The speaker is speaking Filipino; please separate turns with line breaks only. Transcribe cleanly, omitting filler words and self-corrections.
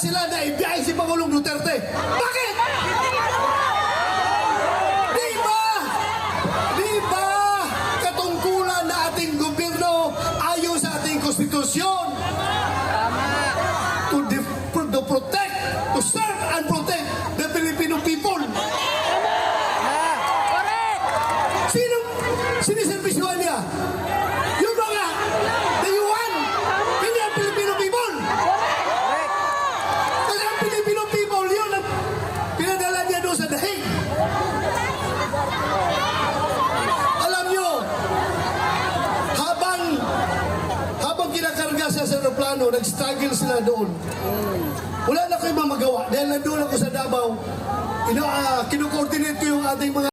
sila na ibiyahe si Pangulong Duterte. Bakit? Di ba katungkulan na ating gobyerno ayon sa ating konstitusyon to protect, to serve and protect the Filipino people? Sinong siniservisyohan niya? Yung mga dayuhan, hindi ang Filipino people. Kasi ang Filipino people, yun ang pinadala niya doon sa dahig. Alam nyo, habang kinakarga sa aeroplano, nag-struggle sila doon. Wala na kayo magawa dahil nandun ako sa Davao. Kino-coordinate ko yung ating mga